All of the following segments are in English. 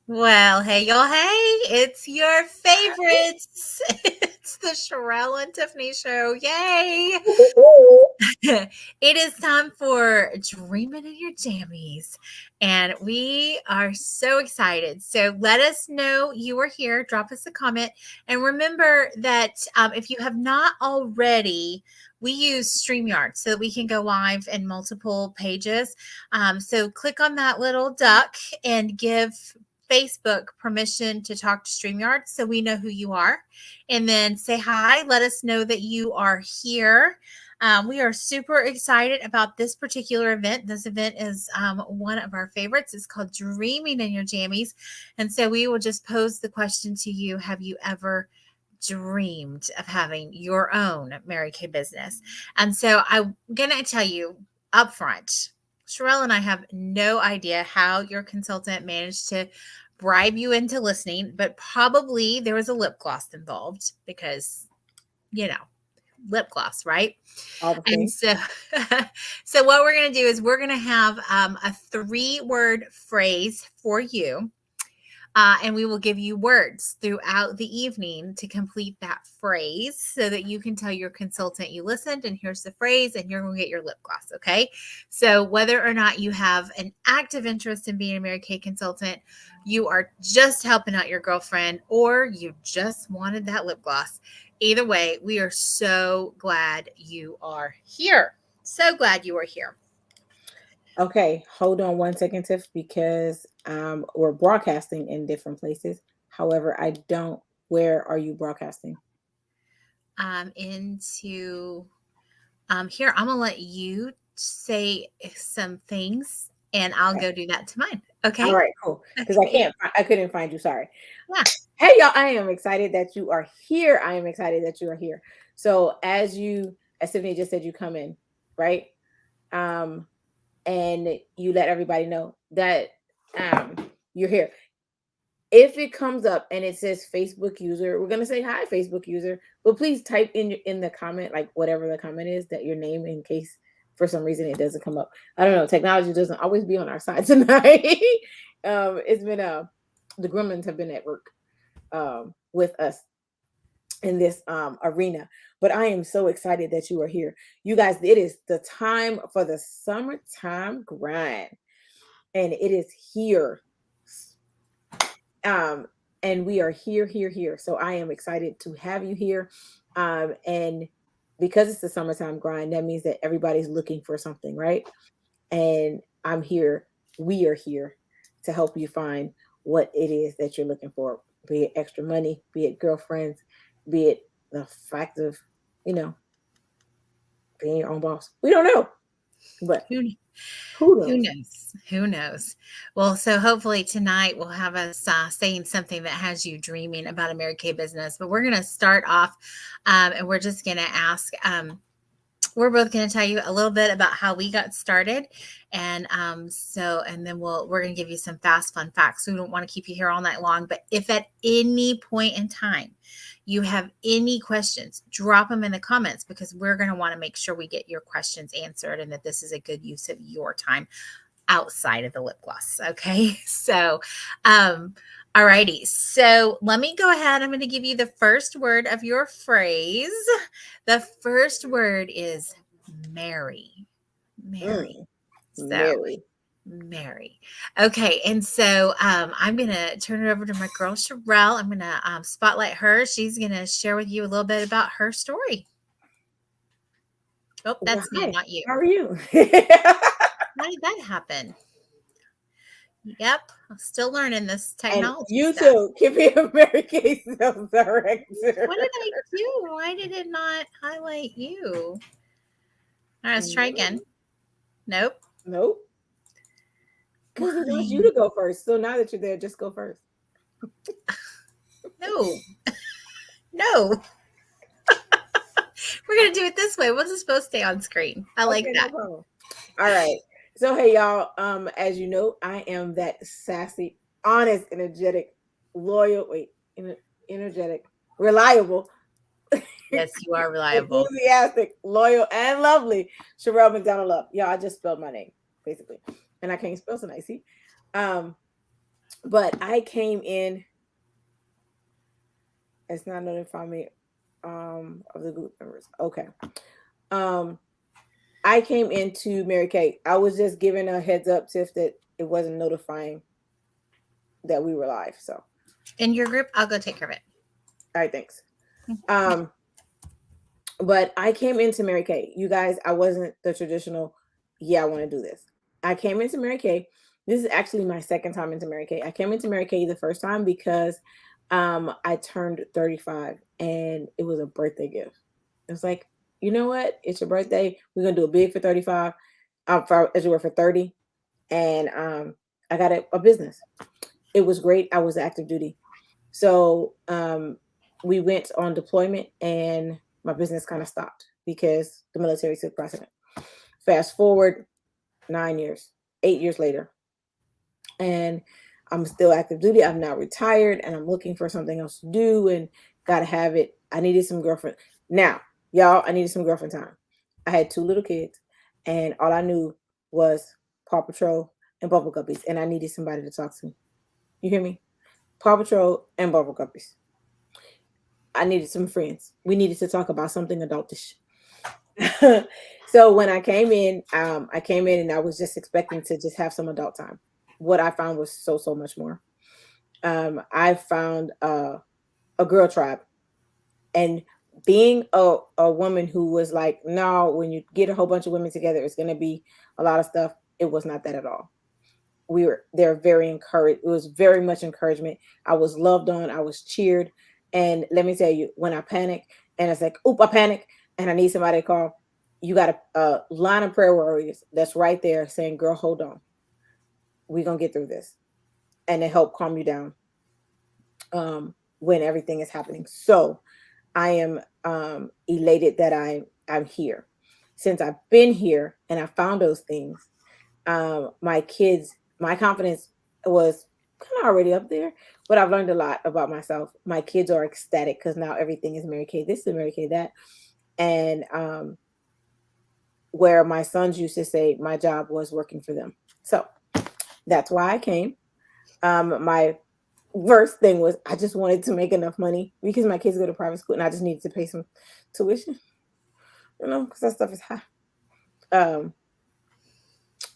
Well, hey, y'all. Hey, it's your favorites. It's the Sherelle and Tiffany show. Yay. It is time for Dreaming in Your Jammies. And we are so excited. So let us know you are here. Drop us a comment. And remember that if you have not already, we use StreamYard so that we can go live in multiple pages. So click on that little duck and give Facebook permission to talk to StreamYard so we know who you are. And then say hi. Let us know that you are here. We are super excited about this particular event. This event is one of our favorites. It's called Dreaming in Your Jammies. And so we will just pose the question to you. Have you ever dreamed of having your own Mary Kay business? And so I'm going to tell you up front, Sherelle and I have no idea how your consultant managed to bribe you into listening, but probably there was a lip gloss involved because, you know, lip gloss, right? All the And things. so, so what we're going to do is we're going to have a 3-word phrase for you. And we will give you words throughout the evening to complete that phrase so that you can tell your consultant you listened and here's the phrase and you're going to get your lip gloss. Okay. So whether or not you have an active interest in being a Mary Kay consultant, you are just helping out your girlfriend, or you just wanted that lip gloss. Either way, we are so glad you are here. So glad you are here. Okay, hold on one second, Tiff, because we're broadcasting in different places. However, I don't. Where are you broadcasting? Into here, I'm gonna let you say some things, and I'll Okay. go do that to mine. All Okay? right, cool. Because Okay. I couldn't find you. Sorry. Yeah. Hey, y'all! I am excited that you are here. I am excited that you are here. So, as Tiffany just said, you come in, right? Um, and you let everybody know that you're here. If it comes up and it says Facebook user, we're gonna say hi, Facebook user. But please type in the comment, like whatever the comment is, that your name, in case for some reason it doesn't come up. I don't know. Technology doesn't always be on our side tonight. It's been the gremlins have been at work with us in this arena. But I am so excited that you are here, you guys. It is the time for the summertime grind, and it is here. um and we are here. So I am excited to have you here. And because it's the summertime grind, that means that everybody's looking for something, right? And I'm here, we are here to help you find what it is that you're looking for, be it extra money, be it girlfriends, be it the fact of, you know, being your own boss. We don't know, but Who who who knows? knows? Who knows? Well, so hopefully tonight we'll have us saying something that has you dreaming about a Mary Kay business. But we're going to start off, and we're just going to ask. We're both going to tell you a little bit about how we got started, and and then we're going to give you some fast fun facts. We don't want to keep you here all night long, but if at any point in time you have any questions, drop them in the comments, because we're going to want to make sure we get your questions answered and that this is a good use of your time outside of the lip gloss. Okay. So, all righty. So let me go ahead. I'm going to give you the first word of your phrase. The first word is Mary. Mary. Mm, So, Mary. Mary. Okay. And so I'm going to turn it over to my girl, Sherelle. I'm going to spotlight her. She's going to share with you a little bit about her story. Oh, Well, that's me, hi, not you. how are you? How did that happen? Yep, I'm still learning this And technology you stuff. too can be a Mary Kay sales director. What did I do? Why did it not highlight you? All right, let's try again. Nope. Nope. Because it wants you Why? to go first. So now that you're there, just go first. No, no. We're gonna do it this way. We'll just both stay on screen. I like Okay, no that. problem. All right. So hey y'all, as you know, I am that sassy, honest, energetic, loyal, energetic, reliable, Yes, you are reliable. enthusiastic, loyal, and lovely Sherelle McDonald Love. Y'all, I just spelled my name, basically. And I can't spell so nice. See? Um, But I came in, it's not notifying me of the group members. Okay. Um I came into Mary Kay. I was just giving a heads up, Tiff, that it wasn't notifying that we were live. So, In your group, I'll go take care of it. all right, thanks. Um, but I came into Mary Kay. You guys, I wasn't the traditional, yeah, I want to do this. I came into Mary Kay. This is actually my second time into Mary Kay. I came into Mary Kay the first time because I turned 35 and it was a birthday gift. It was like, you know what? It's your birthday. We're gonna do a big for 35. As you were for 30. And I got a business. It was great. I was active duty. So we went on deployment and my business kind of stopped because the military took precedent. Fast forward 9 years, 8 years later, and I'm still active duty. I'm now retired and I'm looking for something else to do and gotta have it. I needed some girlfriend. Now, y'all, I needed some girlfriend time. I had 2 little kids and all I knew was Paw Patrol and Bubble Guppies, and I needed somebody to talk to. You hear me? Paw Patrol and Bubble Guppies. I needed some friends. We needed to talk about something adultish. So when I came in and I was just expecting to just have some adult time. What I found was so much more. I found a girl tribe, and being a woman who was like, no, when you get a whole bunch of women together, it's gonna be a lot of stuff. It was not that at all. They're very encouraged. It was very much encouragement. I was loved on, I was cheered. And let me tell you, when I panic and it's like, oop, I panic and I need somebody to call, you got a line of prayer warriors that's right there saying, girl, hold on, we're gonna get through this, and they help calm you down when everything is happening. So I am elated that I'm here. Since I've been here and I found those things, my kids, my confidence was kind of already up there, but I've learned a lot about myself. My kids are ecstatic because now everything is Mary Kay. This is Mary Kay that, and where my sons used to say my job was working for them. So that's why I came. My first thing was I just wanted to make enough money because my kids go to private school and I just needed to pay some tuition, because that stuff is high. Um,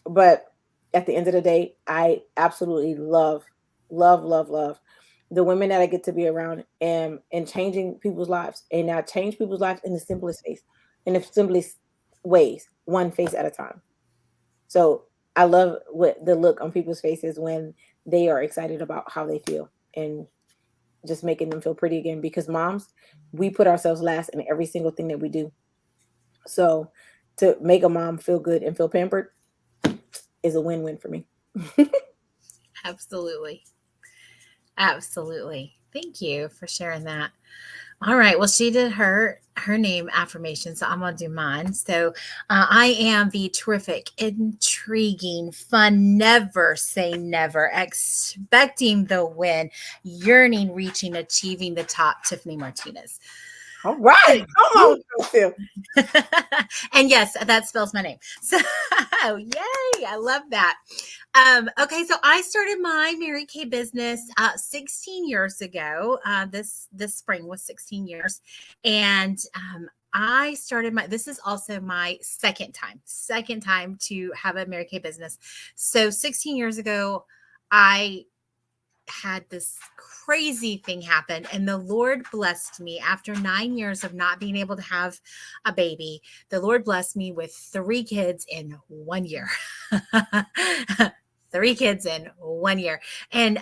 but at the end of the day, I absolutely love the women that I get to be around and changing people's lives. And I change people's lives in the simplest ways, in the simplest ways, one face at a time. So I love what the look on people's faces when they are excited about how they feel and just making them feel pretty again. Because moms, we put ourselves last in every single thing that we do. So to make a mom feel good and feel pampered is a win-win for me. Absolutely. Absolutely. Thank you for sharing that. All right. Well, she did her name affirmation, so I'm gonna do mine. So, I am the terrific, intriguing, fun, never say never, expecting the win, yearning, reaching, achieving the top. Tiffany Martinez. All right, come on, Phil. And yes, that spells my name. So, yay! I love that. Okay, so I started my Mary Kay business 16 years ago. This spring was 16 years, and I started my. This is also my second time to have a Mary Kay business. So 16 years ago, I had this crazy thing happen, and the Lord blessed me after 9 years of not being able to have a baby. The Lord blessed me with 3 kids in 1 year. 3 kids in 1 year. And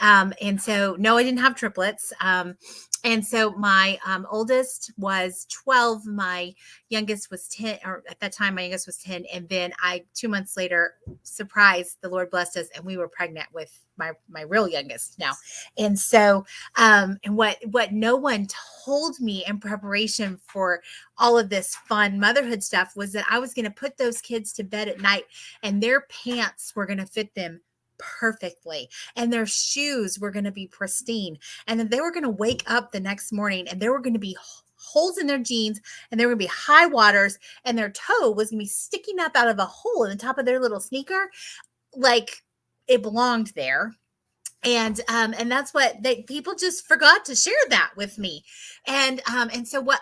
so no, I didn't have triplets. And so my oldest was 12, my youngest was 10, or at that time my youngest was 10, and then I 2 months later, surprise, the Lord blessed us and we were pregnant with my real youngest now. And so and what no one told me in preparation for all of this fun motherhood stuff was that I was going to put those kids to bed at night and their pants were going to fit them perfectly and their shoes were going to be pristine, and then they were going to wake up the next morning and there were going to be holes in their jeans and there were going to be high waters and their toe was going to be sticking up out of a hole in the top of their little sneaker like it belonged there. And that's what people just forgot to share that with me. And so what,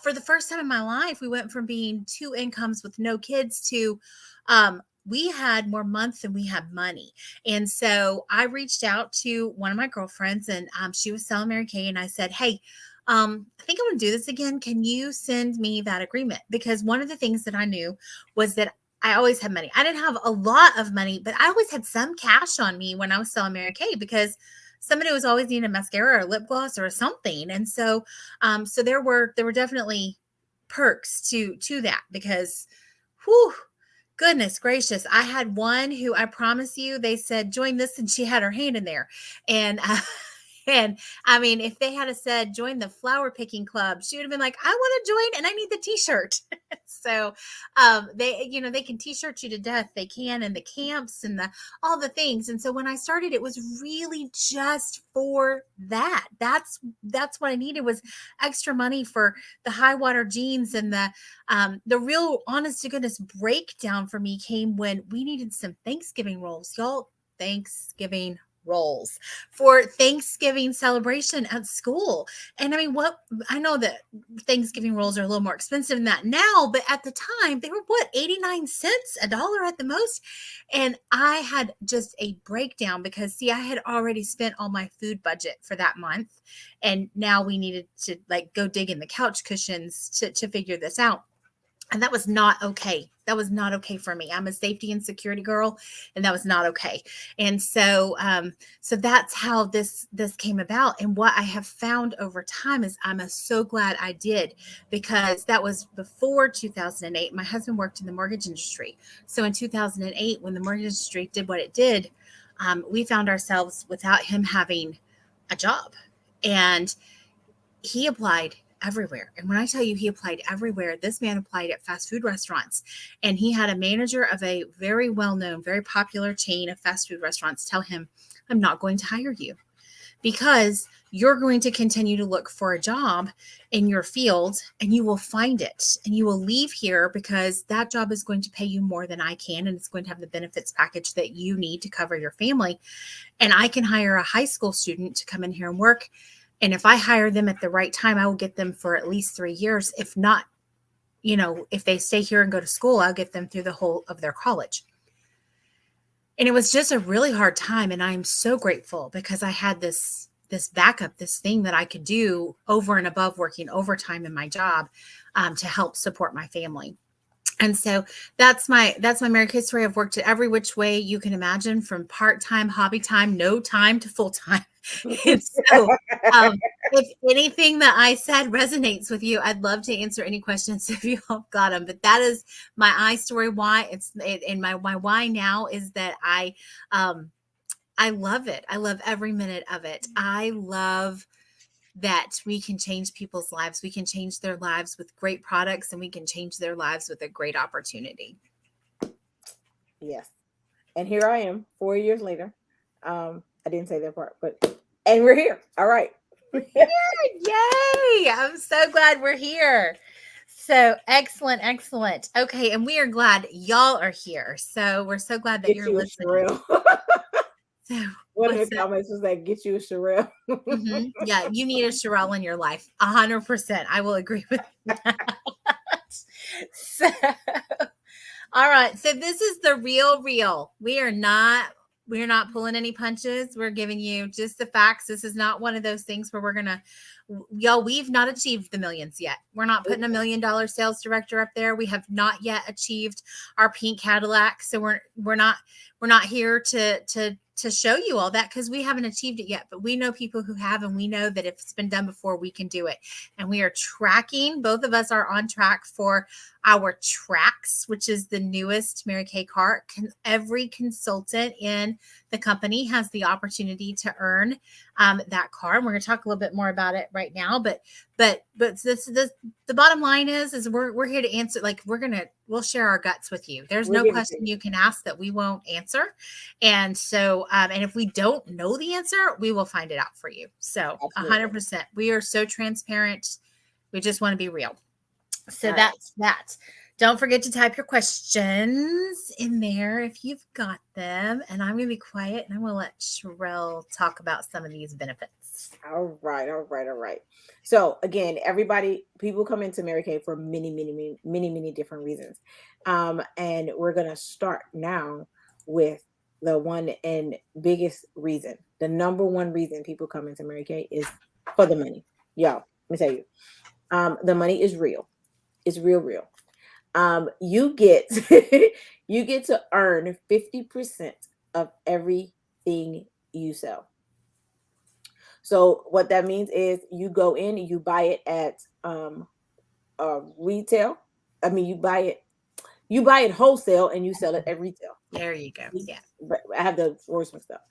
for the first time in my life, we went from being two incomes with no kids to we had more months than we had money. And so I reached out to one of my girlfriends, and she was selling Mary Kay, and I said, hey, I think I want to do this again. Can you send me that agreement? Because one of the things that I knew was that I always had money. I didn't have a lot of money, but I always had some cash on me when I was selling Mary Kay, because somebody was always needing a mascara or a lip gloss or something. And so, so there were definitely perks to that, because, whew, goodness gracious, I had one who, I promise you, they said join this, and she had her hand in there, and and I mean, if they had said join the flower picking club, she would have been like, I want to join and I need the t-shirt. So they, they can t-shirt you to death. They can, and the camps and the all the things. And so when I started, it was really just for that. That's what I needed, was extra money for the high water jeans. And the real honest to goodness breakdown for me came when we needed some Thanksgiving rolls, y'all. Thanksgiving rolls for Thanksgiving celebration at school. And I mean, what, I know that Thanksgiving rolls are a little more expensive than that now, but at the time they were what, 89 cents, a dollar at the most. And I had just a breakdown because, see, I had already spent all my food budget for that month. And now we needed to like go dig in the couch cushions to figure this out. And that was not okay. That was not okay for me. I'm a safety and security girl, and that was not okay. And so, so that's how this came about. And what I have found over time is I'm so glad I did, because that was before 2008. My husband worked in the mortgage industry, so in 2008, when the mortgage industry did what it did, we found ourselves without him having a job, and he applied everywhere. And when I tell you he applied everywhere, this man applied at fast food restaurants. And he had a manager of a very well known, very popular chain of fast food restaurants tell him, I'm not going to hire you, because you're going to continue to look for a job in your field, and you will find it, and you will leave here because that job is going to pay you more than I can. And it's going to have the benefits package that you need to cover your family. And I can hire a high school student to come in here and work. And if I hire them at the right time, I will get them for at least 3 years. If not, if they stay here and go to school, I'll get them through the whole of their college. And it was just a really hard time. And I'm so grateful, because I had this backup, this thing that I could do over and above working overtime in my job, to help support my family. And so that's my Mary Kay story. I've worked it every which way you can imagine, from part-time, hobby time, no time, to full-time. And so, if anything that I said resonates with you, I'd love to answer any questions if you all got them. But that is my I story. Why and my why now is that I love it. I love every minute of it. I love that we can change people's lives. We can change their lives with great products, and we can change their lives with a great opportunity. Yes. And here I am 4 years later. I didn't say that part, and we're here. All right. Yay! I'm so glad we're here. So excellent, excellent. Okay, and we are glad y'all are here. So we're so glad that Get you're you listening. So one of the comments was that, get you a Sherelle. Yeah, you need a Sherelle in your life. 100%. I will agree with that. So, all right. So this is the real. We're not pulling any punches. We're giving you just the facts. This is not one of those things where we've not achieved the millions yet. We're not putting $1 million sales director up there. We have not yet achieved our pink Cadillac. So we're not here to show you all that, because we haven't achieved it yet. But we know people who have, and we know that if it's been done before, we can do it. And we are tracking. Both of us are on track for our tracks, which is the newest Mary Kay car. Every consultant in the company has the opportunity to earn that car. And we're going to talk a little bit more about it right now. But the bottom line is we're here to answer. Like, we'll share our guts with you. There's no question you can ask that we won't answer. And so, and if we don't know the answer, we will find it out for you. So 100%, we are so transparent. We just want to be real. So that's that. Don't forget to type your questions in there if you've got them. And I'm going to be quiet and I'm going to let Sherelle talk about some of these benefits. All right, all right, all right. So again, people come into Mary Kay for many, many, many, many, many different reasons. And we're gonna start now with the one and biggest reason. The number one reason people come into Mary Kay is for the money. Y'all, let me tell you, the money is real. It's real, real. You get you get to earn 50% of everything you sell. So what that means is you go in and you buy it at retail. I mean, you buy it wholesale and you sell it at retail. There you go. Yeah. But I have the words and stuff.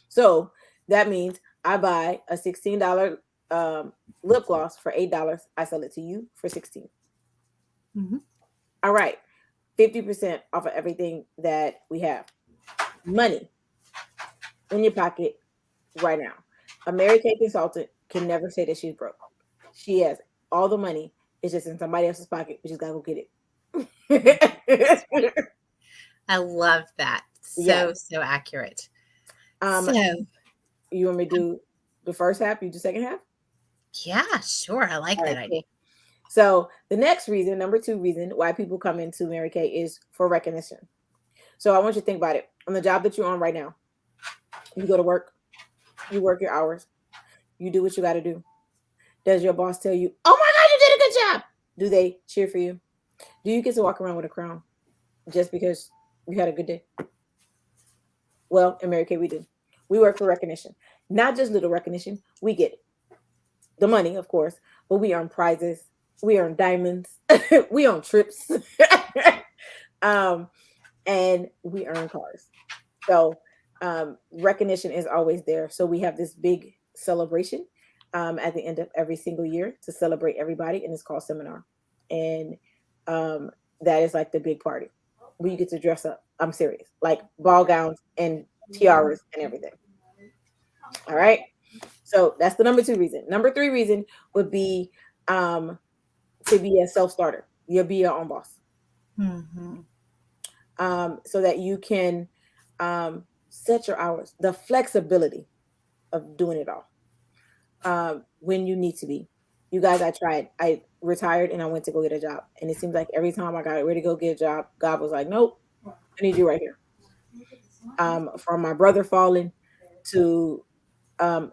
So that means I buy a $16 lip gloss for $8. I sell it to you for 16. Mm-hmm. All right, 50% off of everything that we have. Money in your pocket right now. A Mary Kay consultant can never say that she's broke. She has all the money. It's just in somebody else's pocket. We just gotta go get it. I love that. Yeah. So accurate. So you want me to do the first half? You do second half? Yeah, sure. I like that idea. Cool. So the next reason, number two reason why people come into Mary Kay is for recognition. So I want you to think about it. On the job that you're on right now, you go to work, you work your hours, you do what you got to do. Does your boss tell you, "Oh my God, you did a good job"? Do they cheer for you? Do you get to walk around with a crown just because you had a good day? Well, in Mary Kay, we do. We work for recognition, not just little recognition. We get the money, of course, but we earn prizes, we earn diamonds, we own trips, and we earn cars. So recognition is always there. So we have this big celebration at the end of every single year to celebrate everybody, and it's called seminar. And that is like the big party where you get to dress up. I'm serious, like ball gowns and tiaras and everything. All right. So that's the number two reason. Number three reason would be to be a self-starter. You'll be your own boss. Mm-hmm. So that you can set your hours, the flexibility of doing it all when you need to be. You guys, I tried. I retired and I went to go get a job. And it seems like every time I got ready to go get a job, God was like, "Nope, I need you right here." From my brother falling to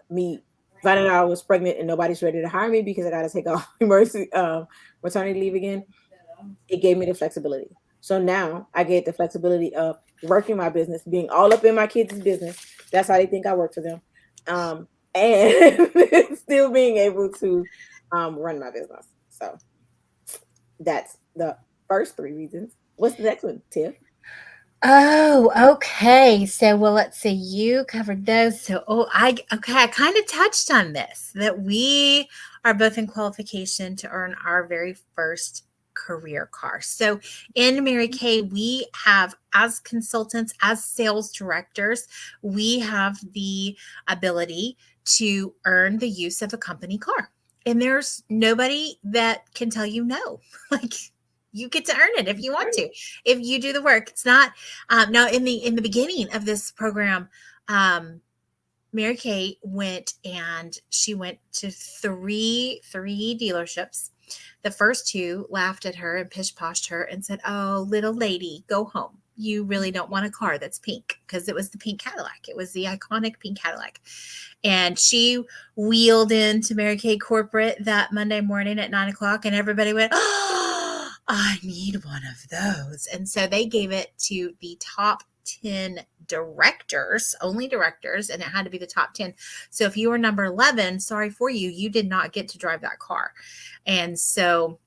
me finding out I was pregnant and nobody's ready to hire me because I got to take off emergency maternity leave again. It gave me the flexibility. So now I get the flexibility of working my business, being all up in my kids' business. That's how they think I work for them. And still being able to run my business. So that's the first three reasons. What's the next one, Tiff? Oh, okay. So, well, let's see. You covered those. So, I kind of touched on this that we are both in qualification to earn our very first career car. So, in Mary Kay, we have, as consultants, as sales directors, we have the ability to earn the use of a company car. And there's nobody that can tell you no. Like, you get to earn it if you want to, if you do the work. It's not now in the beginning of this program. Mary Kay went and she went to three dealerships. The first two laughed at her and pish poshed her and said, "Oh, little lady, go home. You really don't want a car that's pink," because it was the pink Cadillac. It was the iconic pink Cadillac. And she wheeled into Mary Kay corporate that Monday morning at 9:00, and everybody went, "Oh, I need one of those." And so they gave it to the top 10 directors, only directors, and it had to be the top 10. So if you were number 11, sorry for you, you did not get to drive that car. And so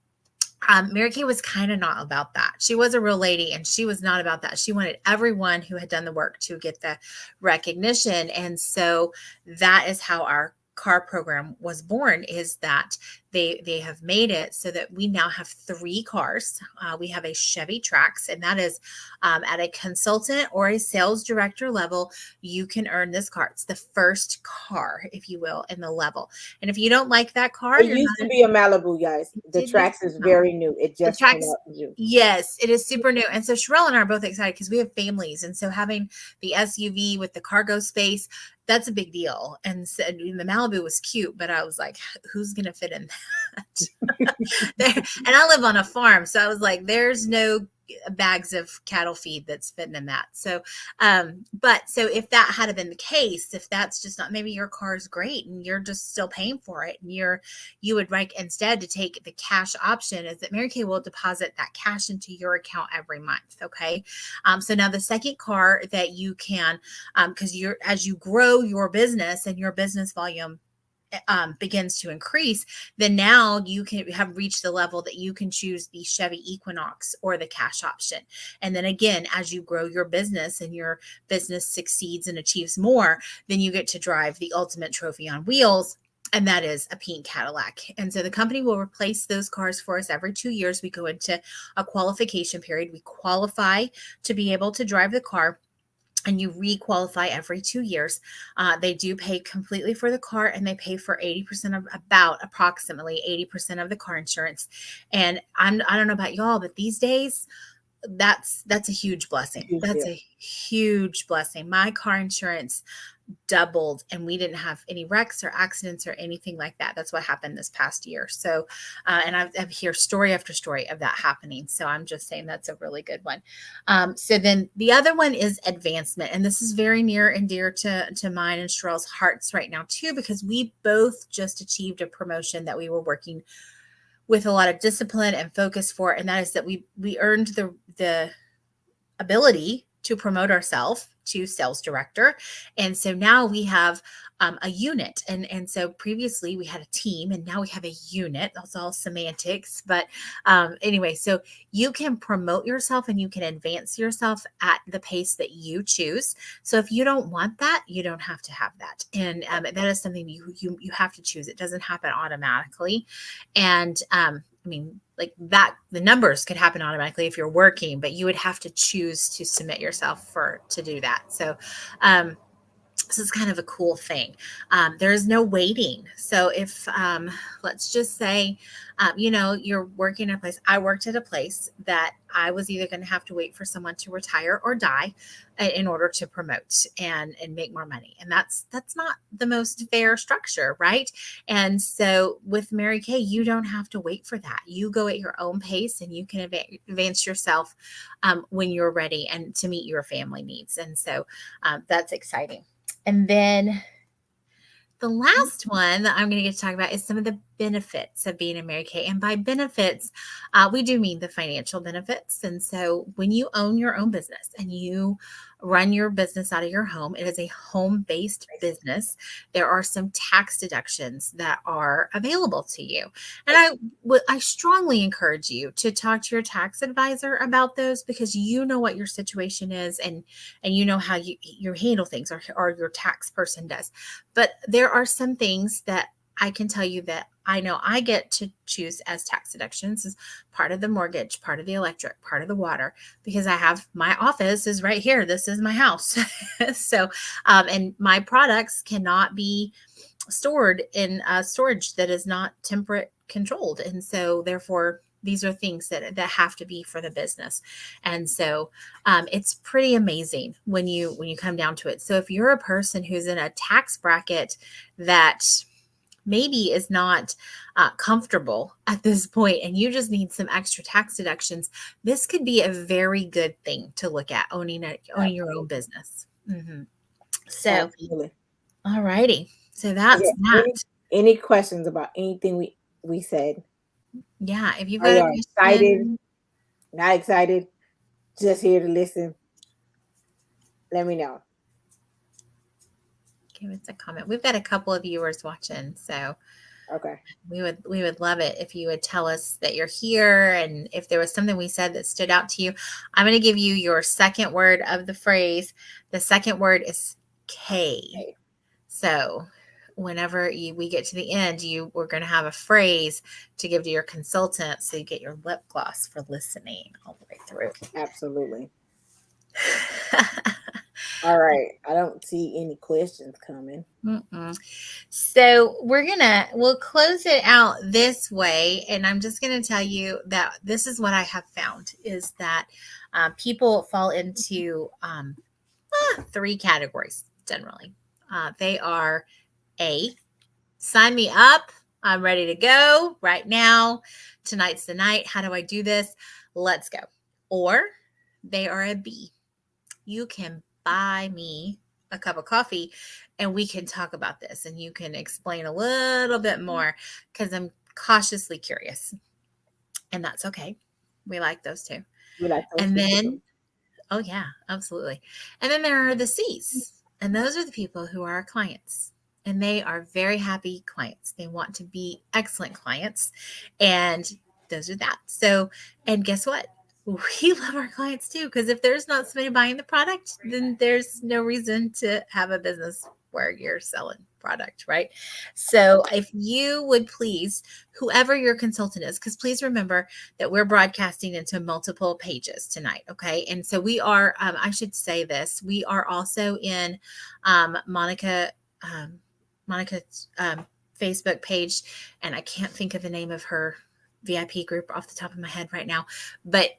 Mary Kay was kind of not about that. She was a real lady and she was not about that. She wanted everyone who had done the work to get the recognition. And so that is how our car program was born, is that they have made it so that we now have 3 cars. We have a Chevy Trax, and that is at a consultant or a sales director level. You can earn this car. It's the first car, if you will, in the level. And if you don't like that car, It you're used not. to be a Malibu, guys. It The did used Trax to is be Malibu. very new. It The just came Trax, out in June. yes, it is super new. And so Sherelle and I are both excited because we have families. And so having the SUV with the cargo space, that's a big deal. And so the Malibu was cute, but I was like, who's going to fit in that? And I live on a farm. So I was like, there's no bags of cattle feed that's fitting in that. So, but so if that had been the case, if that's just not, maybe your car is great and you're just still paying for it, and you would like instead to take the cash option, is that Mary Kay will deposit that cash into your account every month. Okay. So now the second car that you can, because as you grow your business and your business volume begins to increase, then now you can have reached the level that you can choose the Chevy Equinox or the cash option. And then again, as you grow your business and your business succeeds and achieves more, then you get to drive the ultimate trophy on wheels. And that is a pink Cadillac. And so the company will replace those cars for us every 2 years. We go into a qualification period. We qualify to be able to drive the car, and you requalify every 2 years. They do pay completely for the car, and they pay for 80% of, about approximately 80% of the car insurance. And I don't know about y'all, but these days, that's a huge blessing. Huge That's deal. a huge blessing. My car insurance doubled, and we didn't have any wrecks or accidents or anything like that. That's what happened this past year. So, and I've heard story after story of that happening. So I'm just saying that's a really good one. So then the other one is advancement. And this is very near and dear to mine and Sherelle's hearts right now too, because we both just achieved a promotion that we were working with a lot of discipline and focus for. And that is that we earned the ability to promote ourselves to sales director. And so now we have a unit. And so previously we had a team, and now we have a unit. That's all semantics. But anyway, so you can promote yourself and you can advance yourself at the pace that you choose. So if you don't want that, you don't have to have that. And that is something you have to choose. It doesn't happen automatically. And I mean, like that, the numbers could happen automatically if you're working, but you would have to choose to submit yourself to do that. So, this is kind of a cool thing. There is no waiting. So if, let's just say, you're working at a place. I worked at a place that I was either going to have to wait for someone to retire or die in order to promote and make more money. And that's not the most fair structure, right? And so with Mary Kay, you don't have to wait for that. You go at your own pace, and you can advance yourself when you're ready and to meet your family needs. And so that's exciting. And then the last one that I'm going to get to talk about is some of the benefits of being a Mary Kay. And by benefits, we do mean the financial benefits. And so when you own your own business and you run your business out of your home, it is a home-based business. There are some tax deductions that are available to you. And I strongly encourage you to talk to your tax advisor about those, because you know what your situation is, and you know how you handle things, or your tax person does. But there are some things that I can tell you that I know I get to choose as tax deductions, as part of the mortgage, part of the electric, part of the water, because I have my office is right here. This is my house. So, and my products cannot be stored in storage that is not temperate controlled. And so therefore, these are things that have to be for the business. And so it's pretty amazing when you come down to it. So if you're a person who's in a tax bracket that maybe is not comfortable at this point, and you just need some extra tax deductions, this could be a very good thing to look at, owning your own business. So, Absolutely. all righty. So Is that's there that. any questions about anything we said? Yeah. If you've Are got a you excited? question, Not excited? Just here to listen? Let me know. give us a comment. We've got a couple of viewers watching, so Okay. we would love it if you would tell us that you're here, and if there was something we said that stood out to you. I'm going to give you your second word of the phrase. The second word is K. Okay. So whenever we get to the end, we're going to have a phrase to give to your consultant so you get your lip gloss for listening all the way through. Absolutely. All right. I don't see any questions coming. So we'll close it out this way, and I'm just gonna tell you that this is what I have found is that people fall into three categories generally. They are A, sign me up. I'm ready to go right now. Tonight's the night. How do I do this? Let's go. Or they are a B. You can buy me a cup of coffee and we can talk about this and you can explain a little bit more because I'm cautiously curious. And that's okay. We like those too. We like those And people then too. oh, yeah, absolutely. And then there are the C's, and those are the people who are our clients. And they are very happy clients. They want to be excellent clients. And those are that. So, and guess what? We love our clients too, because if there's not somebody buying the product, then there's no reason to have a business where you're selling product, right? So, if you would please, whoever your consultant is, because please remember, that we're broadcasting into multiple pages tonight. Okay. And so we are, I should say this, we are also in Monica, Monica's Facebook page, and I can't think of the name of her VIP group off the top of my head right now, but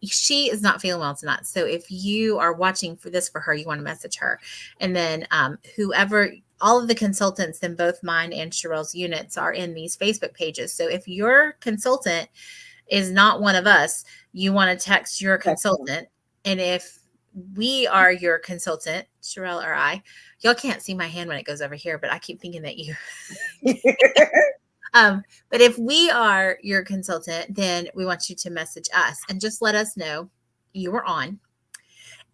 she is not feeling well tonight. So if you are watching for this for her, you want to message her. And then whoever, all of the consultants in both mine and Sherelle's units are in these Facebook pages. So if your consultant is not one of us, you want to text your consultant. And if we are your consultant, Sherelle or I, y'all can't see my hand when it goes over here, but I keep thinking that you. But if we are your consultant, then we want you to message us and just let us know you were on.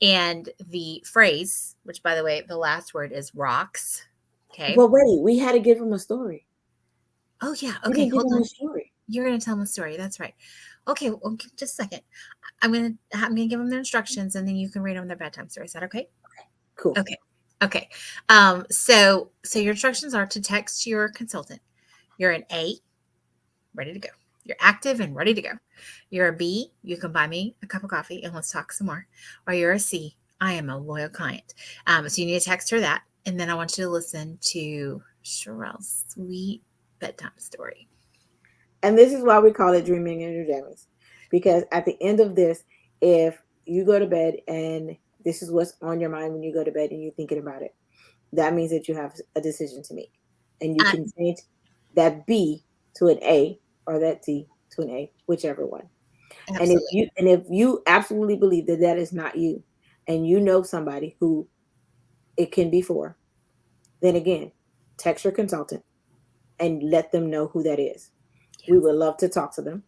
And the phrase, which by the way, the last word is rocks. Okay. Well, wait, we had to give him a story. Oh, yeah. Okay. Hold on. A story. You're going to tell them a story. That's right. Okay. Well, just a second. I'm going to give them their instructions and then you can read them their bedtime story. Is that okay? Cool. Okay. So your instructions are to text your consultant. You're an A, ready to go. You're active and ready to go. You're a B, you can buy me a cup of coffee and let's talk some more. Or you're a C, I am a loyal client. So you need to text her that. And then I want you to listen to Sherelle's sweet bedtime story. And this is why we call it Dreaming in Your Jammies. Because at the end of this, if you go to bed and this is what's on your mind when you go to bed and you're thinking about it, that means that you have a decision to make. And you can change that B to an A or that C to an A, whichever one. Absolutely. And if you absolutely believe that that is not you, and you know somebody who it can be for, then again, text your consultant and let them know who that is. Yes. We would love to talk to them.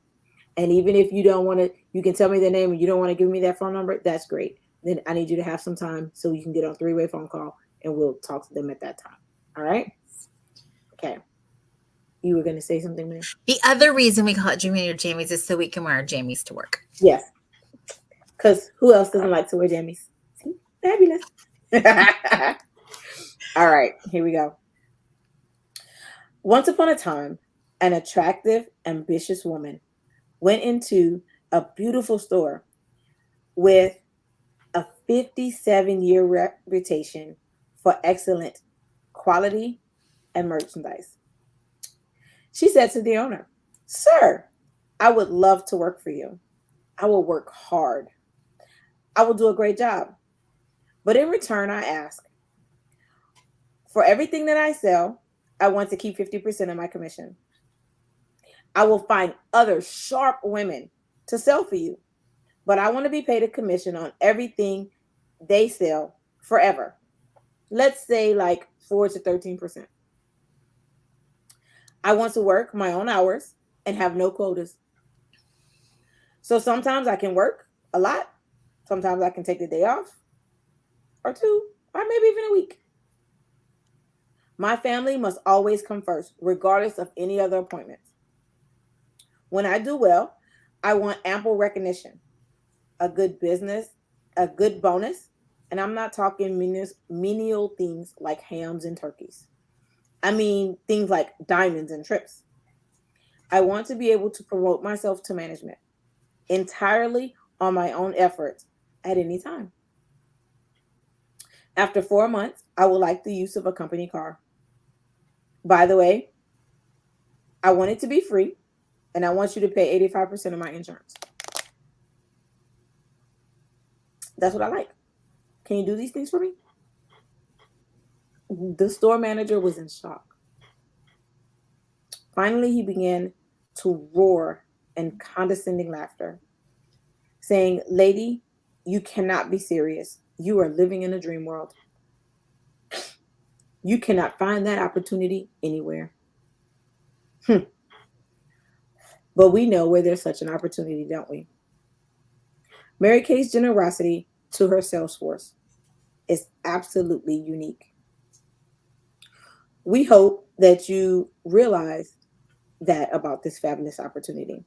And even if you don't want to, you can tell me their name and you don't want to give me that phone number, that's great. Then I need you to have some time so you can get on a 3-way phone call and we'll talk to them at that time. All right? Okay. You were going to say something, man? The other reason we call it Dreaming in Your Jammies is so we can wear our jammies to work. Yes. Because who else doesn't like to wear jammies? See? Fabulous. All right, here we go. Once upon a time, an attractive, ambitious woman went into a beautiful store with a 57-year reputation for excellent quality and merchandise. She said to the owner, "Sir, I would love to work for you. I will work hard. I will do a great job. But in return, I ask, for everything that I sell, I want to keep 50% of my commission. I will find other sharp women to sell for you, but I want to be paid a commission on everything they sell forever. Let's say like 4 to 13%. I want to work my own hours and have no quotas. So sometimes I can work a lot. Sometimes I can take the day off or 2, or maybe even a week. My family must always come first, regardless of any other appointments. When I do well, I want ample recognition, a good business, a good bonus, and I'm not talking menial things like hams and turkeys. I mean, things like diamonds and trips. I want to be able to promote myself to management entirely on my own efforts at any time. After 4 months, I would like the use of a company car. By the way, I want it to be free, and I want you to pay 85% of my insurance. That's what I like. Can you do these things for me? The store manager was in shock. Finally, he began to roar in condescending laughter, saying, "Lady, you cannot be serious. You are living in a dream world. You cannot find that opportunity anywhere." But we know where there's such an opportunity, don't we? Mary Kay's generosity to her sales force is absolutely unique. We hope that you realize that about this fabulous opportunity.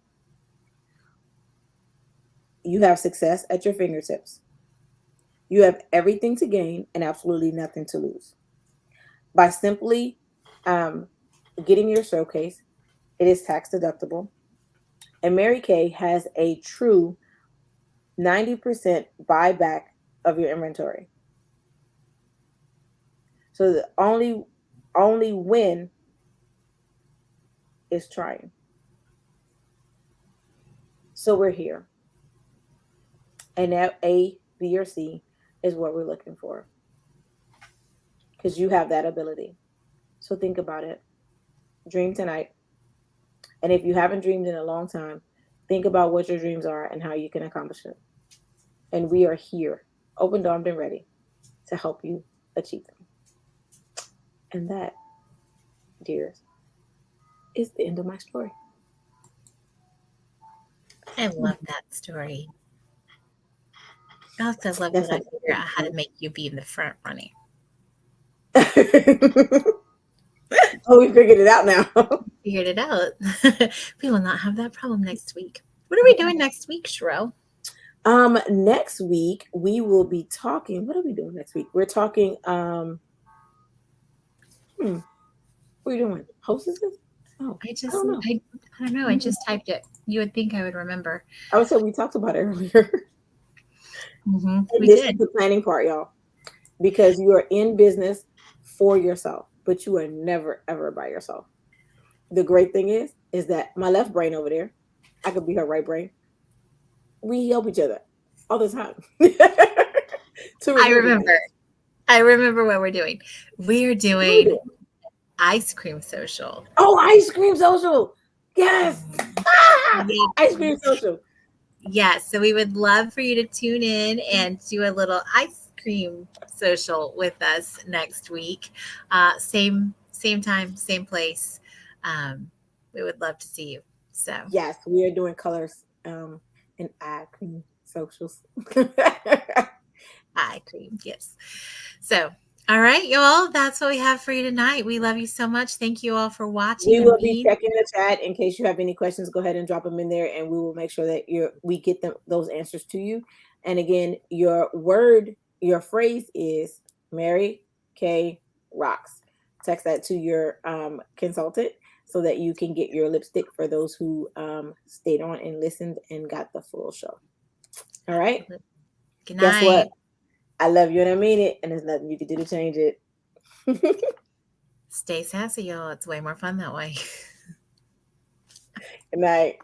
You have success at your fingertips. You have everything to gain and absolutely nothing to lose. By simply um, getting your showcase, it is tax deductible. And Mary Kay has a true 90% buyback of your inventory. So the only win is trying. So we're here. And that A, B, or C is what we're looking for. Because you have that ability. So think about it. Dream tonight. And if you haven't dreamed in a long time, think about what your dreams are and how you can accomplish it. And we are here, open armed and ready to help you achieve them. And that, dears, is the end of my story. I love that story. I also love That's that I how. figure out how to make you be in the front running. Oh, we figured it out now. Figured it out. We will not have that problem next week. What are we doing next week, Sherelle? Next week we will be talking. What are we doing next week? We're talking. What are you doing? Hostesses? Oh, I don't know. I don't know. I just typed it. You would think I would remember. I would say we talked about it earlier. And We this is did. the planning part, y'all, because you are in business for yourself, but you are never ever by yourself. The great thing is that my left brain over there, I could be her right brain. We help each other all the time to I review the remember. things. I remember what we're doing. We're What are we doing doing? ice cream social. Oh, ice cream social. Yes. Yeah. Ice cream social. Yeah. So we would love for you to tune in and do a little ice cream social with us next week. Same time, same place. Um, we would love to see you. So Yes, we are doing colors and eye cream socials. eye cream, yes. So all right, y'all. That's what we have for you tonight. We love you so much. Thank you all for watching We and will be being. checking the chat in case you have any questions. Go ahead and drop them in there, and we will make sure that we get them those answers to you. And again, your phrase is Mary Kay rocks. Text that to your consultant so that you can get your lipstick for those who stayed on and listened and got the full show. All right. Good Guess night. what? I love you and I mean it, and there's nothing you can do to change it. Stay sassy, y'all. It's way more fun that way. Good night.